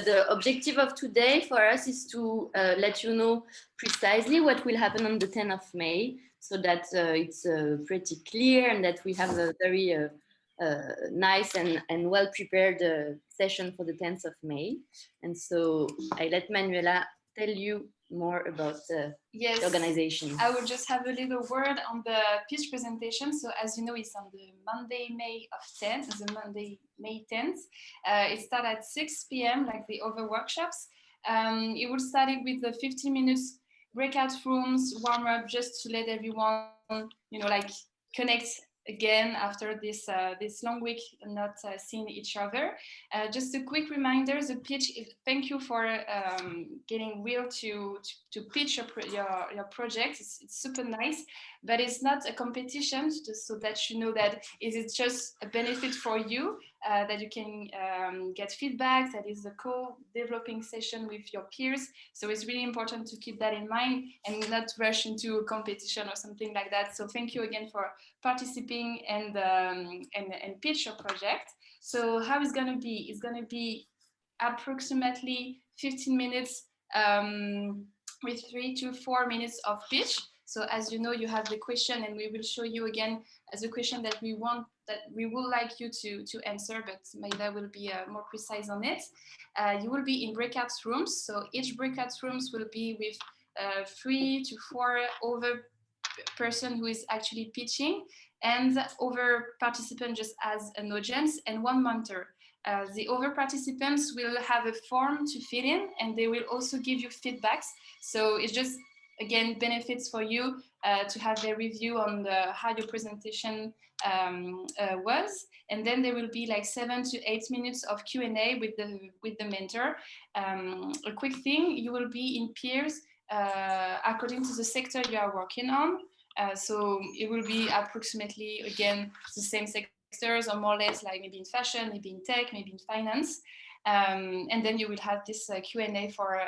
the objective of today for us is to let you know precisely what will happen on the 10th of May, so that it's pretty clear and that we have a very nice and well-prepared session for the 10th of May. And so I let Manuela tell you more about the organization. I will just have a little word on the pitch presentation. So as you know, it's on the Monday, May 10th. It starts at 6 p.m. like the other workshops. It will start with the 15 minutes breakout rooms, warm up, just to let everyone, like connect again after this long week not seeing each other. Just a quick reminder, the pitch, thank you for getting real to pitch your project. It's super nice, but it's not a competition, just so that you know that it is just a benefit for you, that you can get feedback, that is a co-developing session with your peers. So it's really important to keep that in mind and not rush into a competition or something like that. So thank you again for participating and pitch your project. So how it's going to be? It's going to be approximately 15 minutes with 3 to 4 minutes of pitch. So as you know, you have the question, and we will show you again as a question that we would like you to answer, but Maida will be more precise on it. You will be in breakout rooms. So each breakout rooms will be with 3 to 4 other person who is actually pitching, and other participant just as an audience, and one mentor. The other participants will have a form to fill in, and they will also give you feedbacks. So it's just, again, benefits for you to have a review on how your presentation was. And then there will be like 7 to 8 minutes of Q&A with the mentor. A quick thing, you will be in peers according to the sector you are working on. So it will be approximately, again, the same sectors, or more or less, like maybe in fashion, maybe in tech, maybe in finance. And then you will have this Q&A for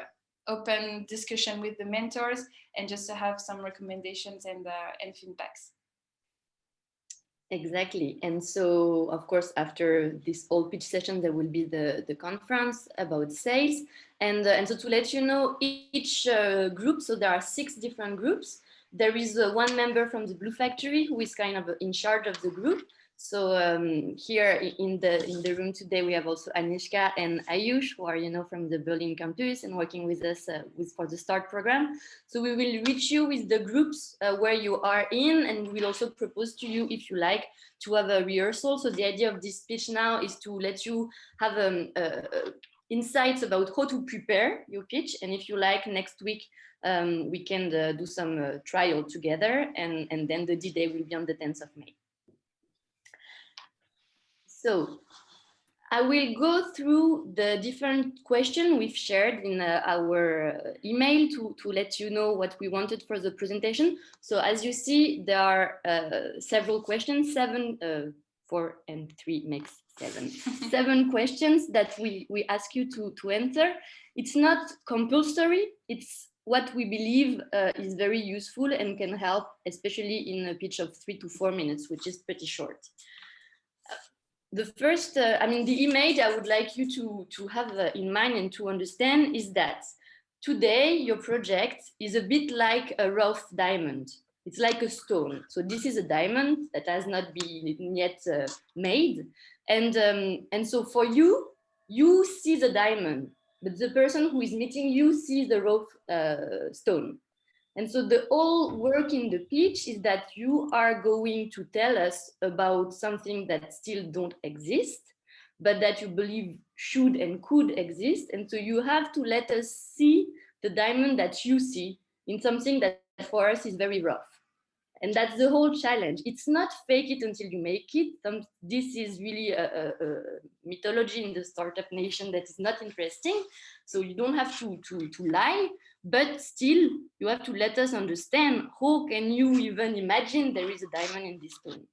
open discussion with the mentors, and just to have some recommendations and feedbacks. Exactly. And so, of course, after this whole pitch session, there will be the conference about sales. And so to let you know, each group, so there are 6 different groups. There is one member from the Blue Factory who is kind of in charge of the group. So here in the room today, we have also Anishka and Ayush, who are, from the Berlin campus and working with us for the START program. So we will reach you with the groups where you are in, and we'll also propose to you, if you like, to have a rehearsal. So the idea of this pitch now is to let you have insights about how to prepare your pitch. And if you like, next week, we can do some trial together, and then the D-Day will be on the 10th of May. So I will go through the different questions we've shared in our email to let you know what we wanted for the presentation. So as you see, there are several questions, 7, 4 and 3 makes 7. 7 questions that we ask you to answer. It's not compulsory, it's what we believe is very useful and can help, especially in a pitch of 3 to 4 minutes, which is pretty short. The first, the image I would like you to have in mind and to understand is that today your project is a bit like a rough diamond. It's like a stone. So this is a diamond that has not been yet made. And so for you, you see the diamond, but the person who is meeting you sees the rough stone. And so the whole work in the pitch is that you are going to tell us about something that still don't exist, but that you believe should and could exist. And so you have to let us see the diamond that you see in something that for us is very rough. And that's the whole challenge. It's not fake it until you make it. This is really a mythology in the startup nation that is not interesting. So you don't have to lie, but still you have to let us understand how can you even imagine there is a diamond in this stone.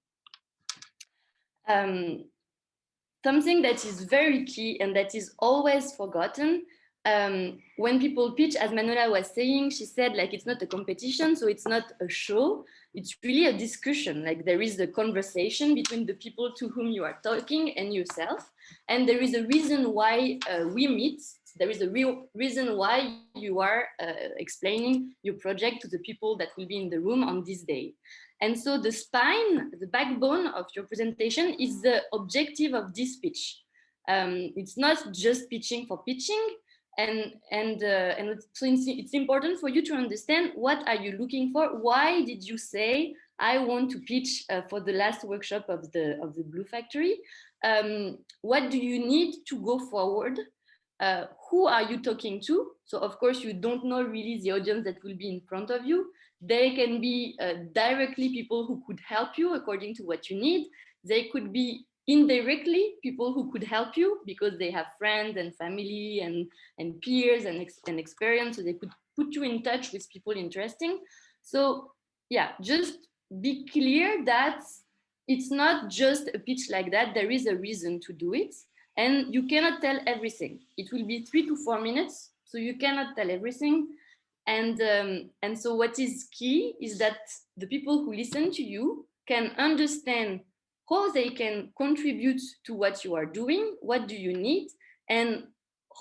Something that is very key and that is always forgotten when people pitch, as Manuela was saying, she said, like, it's not a competition, so it's not a show, it's really a discussion. Like, there is a conversation between the people to whom you are talking and yourself, and there is a reason why we meet. there is a real reason why you are explaining your project to the people that will be in the room on this day. And so the spine, the backbone of your presentation is the objective of this pitch. It's not just pitching for pitching. So it's important for you to understand what are you looking for. Why did you say I want to pitch for the last workshop of the Blue Factory? What do you need to go forward? Who are you talking to? So of course you don't know really the audience that will be in front of you. They can be directly people who could help you according to what you need. They could be indirectly people who could help you because they have friends and family and peers and experience, so they could put you in touch with people interesting. So yeah, just be clear that it's not just a pitch like that. There is a reason to do it, and you cannot tell everything. It will be 3 to 4 minutes, so you cannot tell everything. And so what is key is that the people who listen to you can understand how they can contribute to what you are doing, what do you need, and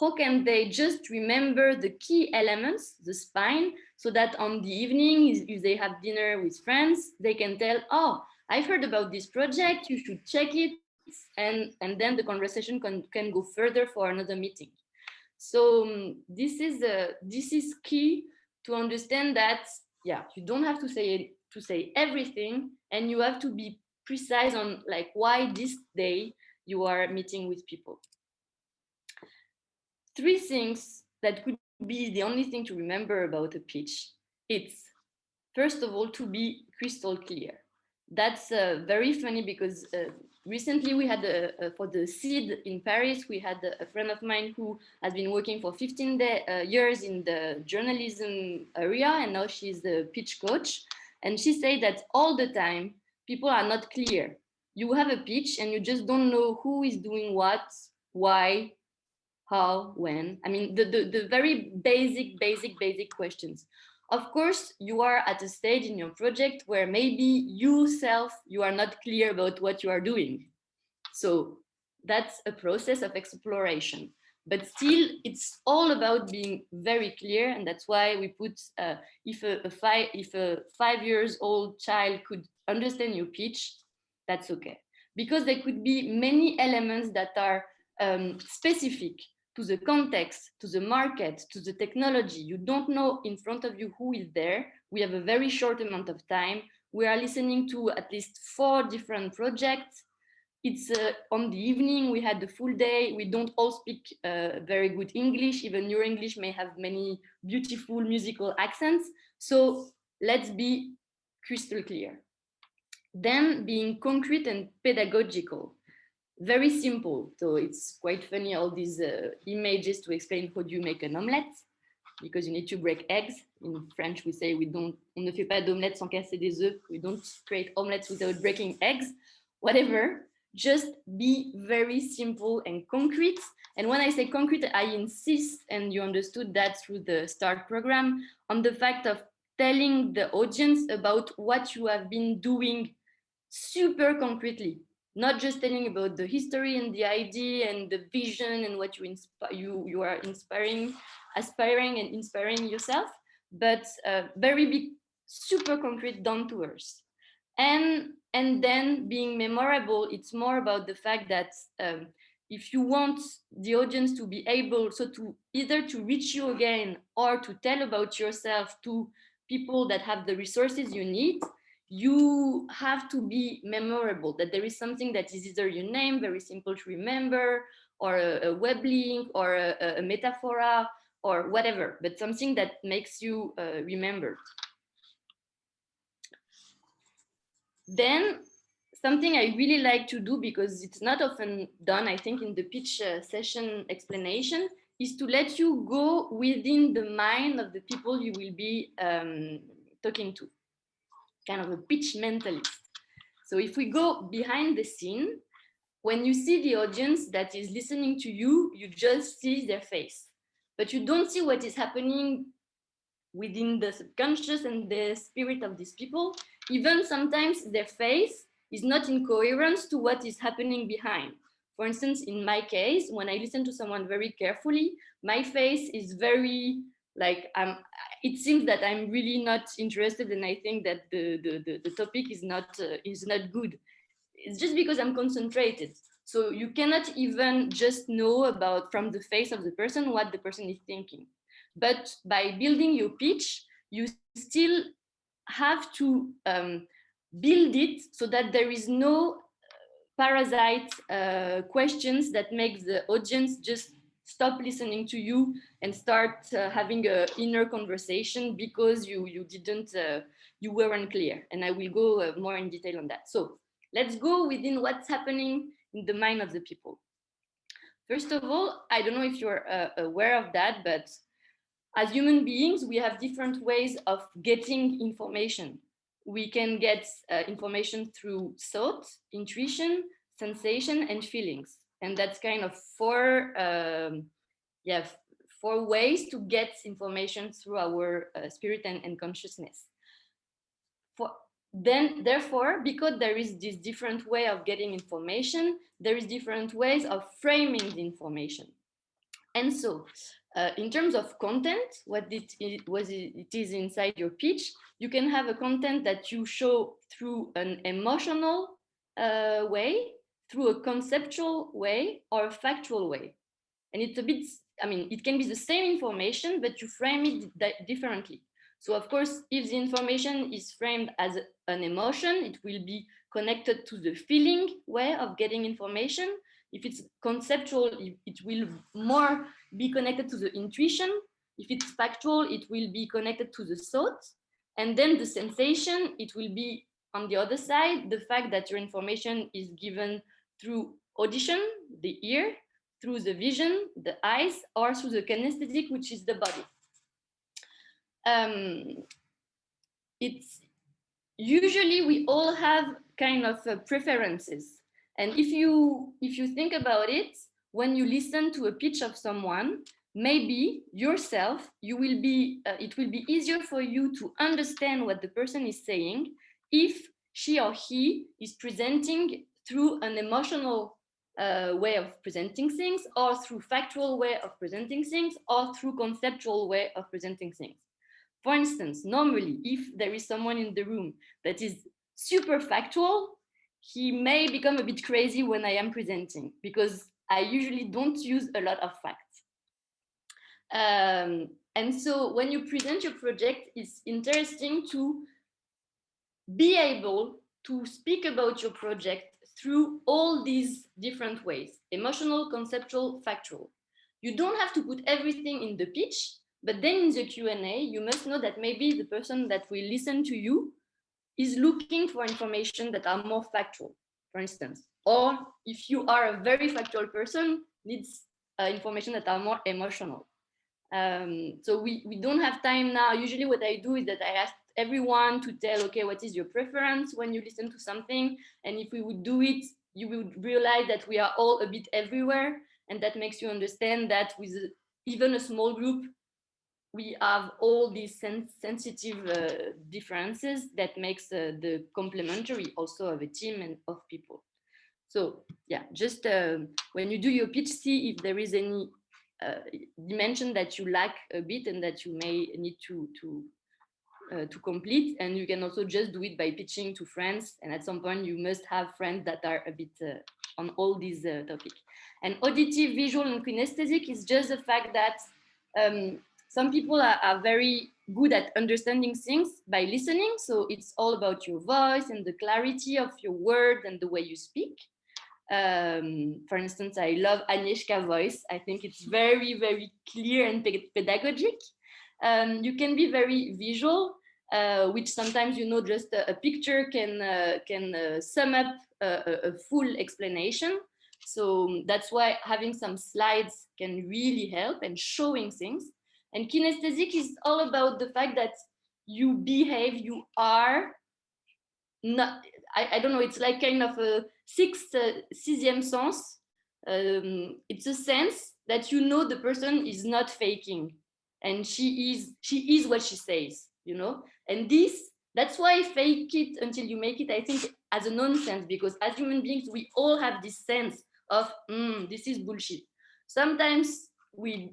how can they just remember the key elements, the spine, so that on the evening, if they have dinner with friends, they can tell, oh, I've heard about this project, you should check it, and then the conversation can go further for another meeting. So this is key to understand that, yeah, you don't have to say everything, and you have to be precise on like why this day you are meeting with people. 3 things that could be the only thing to remember about a pitch. It's, first of all, to be crystal clear. That's very funny because recently we had, for the CID in Paris, we had a friend of mine who has been working for 15 years in the journalism area, and now she's the pitch coach. And she said that all the time, people are not clear. You have a pitch and you just don't know who is doing what, why, how, when. I mean, the very basic questions. Of course, you are at a stage in your project where maybe you are not clear about what you are doing. So that's a process of exploration. But still, it's all about being very clear. And that's why we put, if a 5 years old child could understand your pitch, that's okay. Because there could be many elements that are specific to the context, to the market, to the technology. You don't know in front of you who is there. We have a very short amount of time. We are listening to at least 4 different projects. It's on the evening, we had the full day. We don't all speak very good English. Even your English may have many beautiful musical accents. So let's be crystal clear. Then being concrete and pedagogical. Very simple. So it's quite funny, all these images to explain how do you make an omelette, because you need to break eggs. In French, we say on ne fait pas d'omelette sans casser des œufs. We don't create omelets without breaking eggs. Whatever, just be very simple and concrete. And when I say concrete, I insist, and you understood that through the START program, on the fact of telling the audience about what you have been doing super concretely. Not just telling about the history and the idea and the vision and what you are aspiring and inspiring yourself, but very big, super concrete, down to earth. And then being memorable, it's more about the fact that if you want the audience to be able to either to reach you again or to tell about yourself to people that have the resources you need, you have to be memorable, that there is something that is either your name, very simple to remember, or a web link, or a metaphora, or whatever, but something that makes you remember. Then something I really like to do, because it's not often done, I think, in the pitch session explanation, is to let you go within the mind of the people you will be talking to. Kind of a pitch mentalist. So if we go behind the scene, when you see the audience that is listening to you, you just see their face, but you don't see what is happening within the subconscious and the spirit of these people. Even sometimes their face is not in coherence to what is happening behind. For instance, in my case, when I listen to someone very carefully, my face is very like it seems that I'm really not interested, and I think that the topic is not good. It's just because I'm concentrated. So you cannot even just know about from the face of the person what the person is thinking. But by building your pitch, you still have to build it so that there is no parasite questions that make the audience just stop listening to you and start having an inner conversation because you didn't you weren't clear. And I will go more in detail on that. So let's go within what's happening in the mind of the people. First of all, I don't know if you're aware of that, but as human beings, we have different ways of getting information. We can get information through thought, intuition, sensation, and feelings. And that's kind of four ways to get information through our spirit and consciousness. Therefore, because there is this different way of getting information, there is different ways of framing the information. And so, in terms of content, what it is inside your pitch, you can have a content that you show through an emotional way, through a conceptual way, or a factual way. And it's a bit, it can be the same information, but you frame it differently. So of course, if the information is framed as an emotion, it will be connected to the feeling way of getting information. If it's conceptual, it will more be connected to the intuition. If it's factual, it will be connected to the thought. And then the sensation, it will be on the other side, the fact that your information is given through audition, the ear, through the vision, the eyes, or through the kinesthetic, which is the body. It's usually we all have kind of preferences. And if you think about it, when you listen to a pitch of someone, maybe yourself, it will be easier for you to understand what the person is saying if she or he is presenting through an emotional way of presenting things, or through factual way of presenting things, or through conceptual way of presenting things. For instance, normally, if there is someone in the room that is super factual, he may become a bit crazy when I am presenting, because I usually don't use a lot of facts. And so when you present your project, it's interesting to be able to speak about your project through all these different ways: emotional, conceptual, factual. You don't have to put everything in the pitch, but then in the Q&A, you must know that maybe the person that will listen to you is looking for information that are more factual, for instance. Or if you are a very factual person, needs information that are more emotional. So we don't have time now. Usually what I do is that I ask everyone to tell, okay, what is your preference when you listen to something? And if we would do it, you would realize that we are all a bit everywhere. And that makes you understand that with even a small group, we have all these sensitive differences that makes the complementary also of a team and of people. So yeah, just when you do your pitch, see if there is any dimension that you lack a bit and that you may need to complete. And you can also just do it by pitching to friends. And at some point, you must have friends that are a bit on all these topics. And auditive, visual, and kinesthetic is just the fact that some people are very good at understanding things by listening. So it's all about your voice and the clarity of your words and the way you speak. For instance, I love Agnieszka's voice. I think it's very, very clear and pedagogic. You can be very visual, which sometimes, just a picture can sum up a full explanation. So that's why having some slides can really help, and showing things. And kinesthetic is all about the fact that you behave, you are not, I don't know, it's like kind of a sixième sens. It's a sense that the person is not faking, and she is what she says, and that's why fake it until you make it, I think, as a nonsense, because as human beings we all have this sense of this is bullshit. Sometimes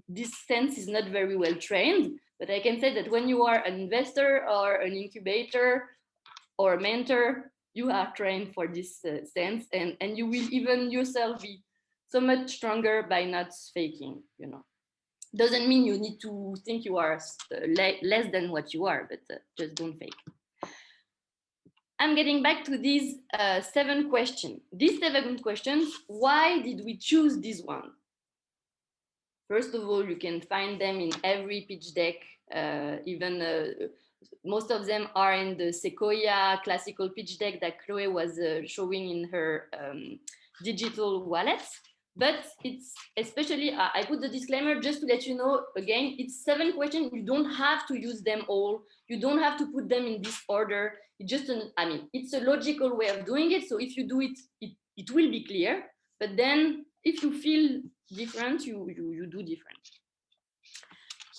this sense is not very well trained, but I can say that when you are an investor or an incubator or a mentor, you are trained for this sense, and you will even yourself be so much stronger by not faking, you know. Doesn't mean you need to think you are less than what you are, but just don't fake. I'm getting back to these 7 questions. These 7 questions, why did we choose this one? First of all, you can find them in every pitch deck, even most of them are in the Sequoia classical pitch deck that Chloe was showing in her digital wallets. But it's especially, I put the disclaimer just to let you know, again, it's 7 questions. You don't have to use them all. You don't have to put them in this order. It's just, it's a logical way of doing it. So if you do it, it will be clear. But then if you feel different, you do different.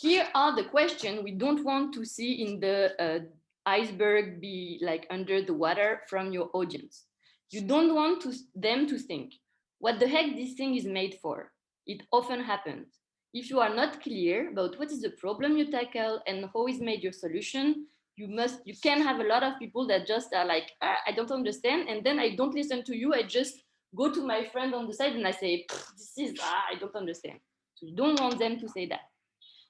Here are the questions we don't want to see in the iceberg be like under the water from your audience. You don't want them to think, what the heck this thing is made for? It often happens. If you are not clear about what is the problem you tackle and how is made your solution, you can have a lot of people that just are like, I don't understand. And then I don't listen to you. I just go to my friend on the side and I say, this is, I don't understand. So you don't want them to say that.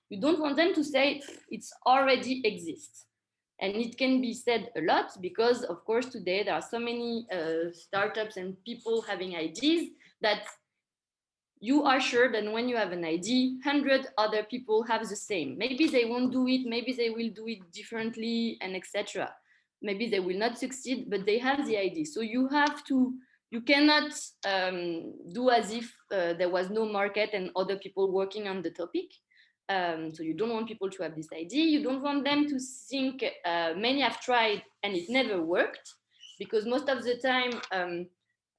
You don't want them to say it's already exists. And it can be said a lot because, of course, today there are so many startups and people having ideas that you are sure that when you have an idea, 100 other people have the same. Maybe they won't do it, maybe they will do it differently, and etc. Maybe they will not succeed, but they have the idea. So you cannot do as if there was no market and other people working on the topic. So you don't want people to have this idea. You don't want them to think many have tried and it never worked, because most of the time,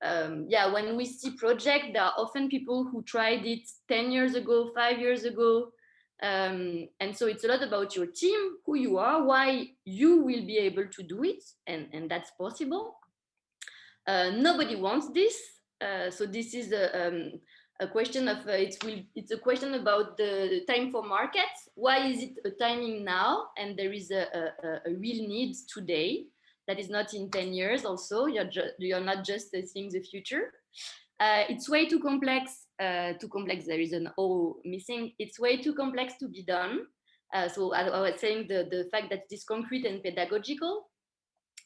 when we see projects, there are often people who tried it 10 years ago, 5 years ago. And so it's a lot about your team, who you are, why you will be able to do it, and that's possible. Nobody wants this. So this is a question of it's a question about the time for markets. Why is it a timing now? And there is a real need today that is not in 10 years. Also, you're not just seeing the future. It's way too complex. There is an O missing. It's way too complex to be done. So I was saying the fact that it is concrete and pedagogical.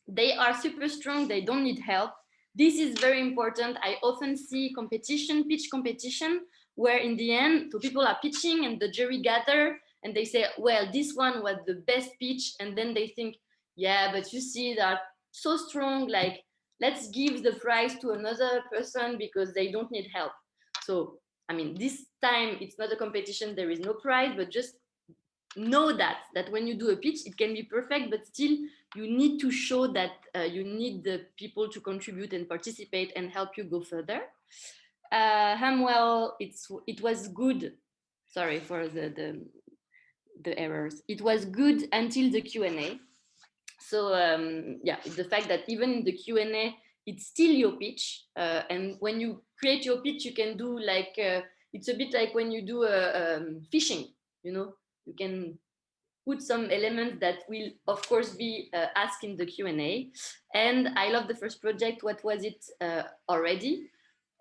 They are super strong. They don't need help. This is very important. I often see pitch competition, where in the end, so people are pitching and the jury gather and they say, well, this one was the best pitch. And then they think, yeah, but you see, they're so strong, like, let's give the prize to another person because they don't need help. So, this time it's not a competition, there is no prize, but just know that when you do a pitch, it can be perfect, but still you need to show that you need the people to contribute and participate and help you go further. Hamwell, it was good. Sorry for the errors. It was good until the Q&A. So the fact that even in the Q&A, it's still your pitch. And when you create your pitch, you can do like, it's a bit like when you do fishing, you can put some elements that will, of course, be asked in the Q&A. And I love the first project. What was it already?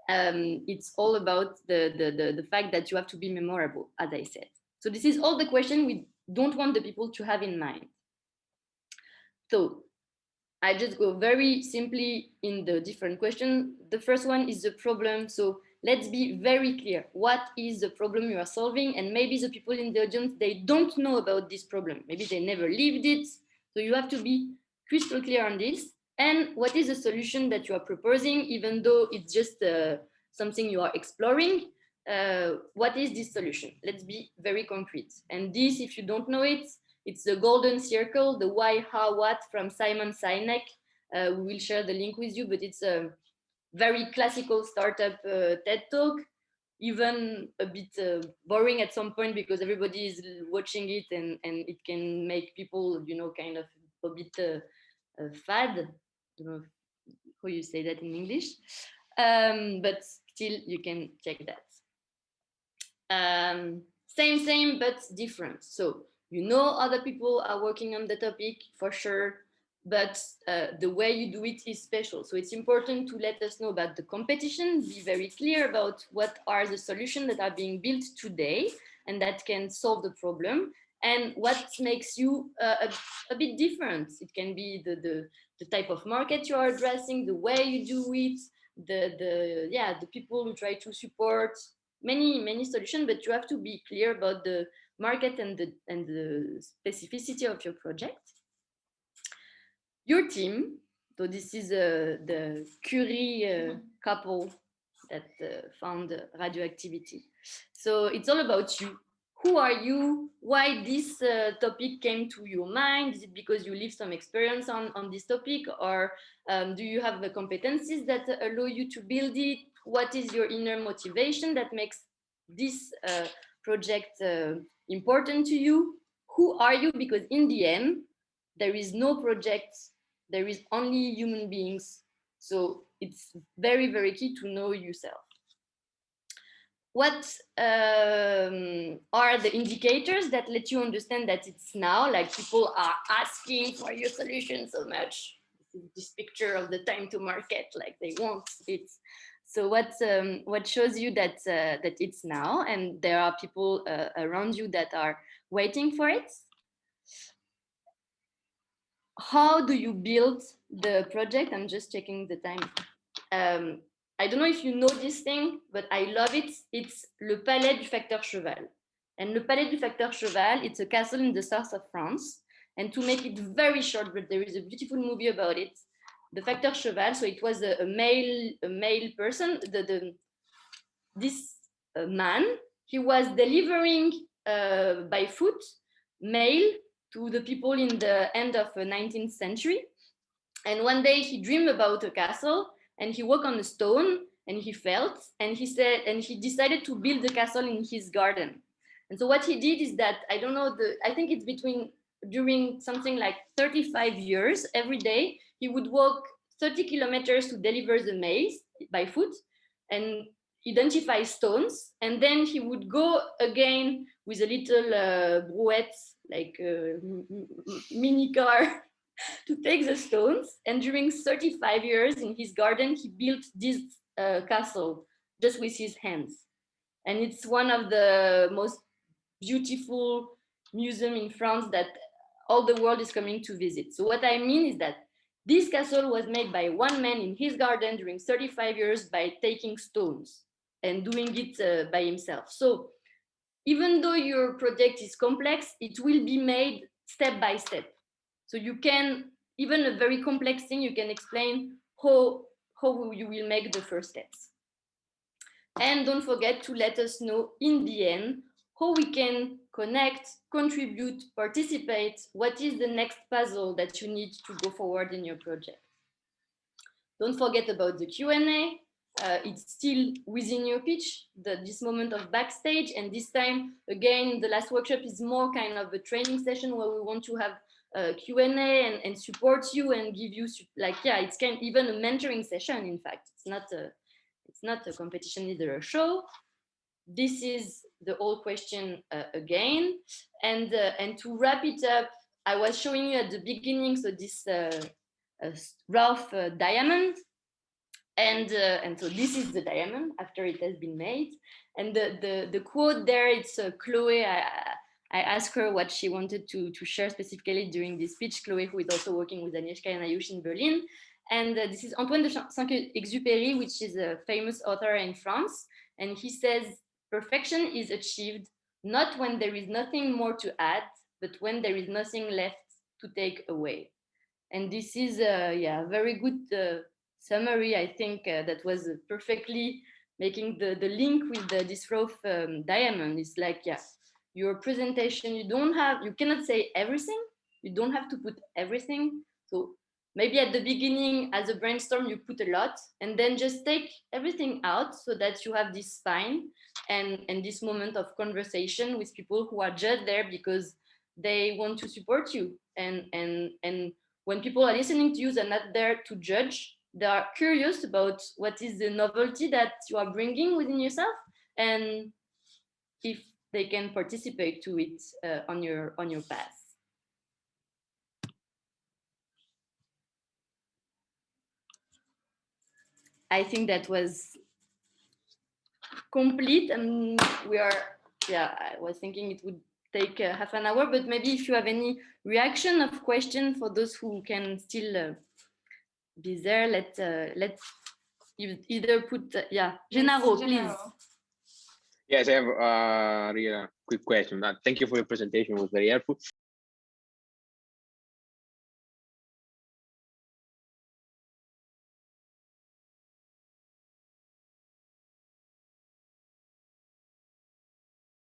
It's all about the fact that you have to be memorable, as I said. So this is all the question we don't want the people to have in mind. So I just go very simply in the different questions. The first one is the problem. So let's be very clear. What is the problem you are solving? And maybe the people in the audience, they don't know about this problem. Maybe they never lived it. So you have to be crystal clear on this. And what is the solution that you are proposing, even though it's just something you are exploring? What is this solution? Let's be very concrete. And this, if you don't know it, it's the golden circle, the why, how, what from Simon Sinek. We will share the link with you, but it's a very classical startup TED talk, even a bit boring at some point because everybody is watching it and it can make people, kind of a bit fad. I don't know how you say that in English. But still you can check that. Same, but different. So you know other people are working on the topic for sure, but the way you do it is special. So it's important to let us know about the competition, be very clear about what are the solutions that are being built today and that can solve the problem, and what makes you a bit different. It can be the type of market you are addressing, the way you do it, the people who try to support, many solutions, but you have to be clear about the market and the specificity of your project. Your team, so this is the Curie couple that found radioactivity. So it's all about you. Who are you? Why this topic came to your mind? Is it because you live some experience on this topic, or do you have the competencies that allow you to build it? What is your inner motivation that makes this project important to you? Who are you? Because in the end, there is no project, there is only human beings. So it's very, very key to know yourself. What are the indicators that let you understand that it's now, like people are asking for your solution so much? This picture of the time to market, like they want it. So what shows you that that it's now, and there are people around you that are waiting for it? How do you build the project? I'm just checking the time. I don't know if you know this thing, but I love it. It's Le Palais du Facteur Cheval. And Le Palais du Facteur Cheval, it's a castle in the south of France. And to make it very short, but there is a beautiful movie about it. The Facteur Cheval, so it was a male person. This man, he was delivering by foot mail to the people in the end of the 19th century. And one day he dreamed about a castle, and he walked on a stone, and he felt, and he said, and he decided to build the castle in his garden. And so what he did is that, I don't know, I think it's during something like 35 years, every day, he would walk 30 kilometers to deliver the mail by foot and identify stones. And then he would go again with a little brouette, like a mini car, to take the stones. And during 35 years in his garden, he built this castle just with his hands. And it's one of the most beautiful museum in France that all the world is coming to visit. So what I mean is that this castle was made by one man in his garden during 35 years by taking stones and doing it by himself. So even though your project is complex, it will be made step by step. So you can, even a very complex thing, you can explain how you will make the first steps. And don't forget to let us know in the end how we can connect, contribute, participate. What is the next puzzle that you need to go forward in your project? Don't forget about the Q&A. It's still within your pitch, this moment of backstage. And this time, again, the last workshop is more kind of a training session where we want to have Q&A and support you and give you, like, yeah, it's kind of even a mentoring session, in fact. It's not a competition, either a show. This is the old question again. And to wrap it up, I was showing you at the beginning, so this rough diamond. And so this is the diamond after it has been made. And the quote there, it's Chloe. I asked her what she wanted to share specifically during this speech. Chloe, who is also working with Agnieszka and Ayush in Berlin. And this is Antoine de Saint-Exupéry, which is a famous author in France. And he says, perfection is achieved not when there is nothing more to add, but when there is nothing left to take away. And this is a very good summary, I think, that was perfectly making the link with this rough diamond. It's like, yeah, your presentation, you cannot say everything. You don't have to put everything. So maybe at the beginning, as a brainstorm, you put a lot, and then just take everything out so that you have this spine and this moment of conversation with people who are just there because they want to support you. And when people are listening to you, they're not there to judge, they are curious about what is the novelty that you are bringing within yourself, and if they can participate to it on your path. I think that was complete, and we are, yeah, I was thinking it would take half an hour, but maybe if you have any reaction of question for those who can still be there, let's either put, yeah, Gennaro, please. Yes, I have a real quick question. Thank you for your presentation, it was very helpful.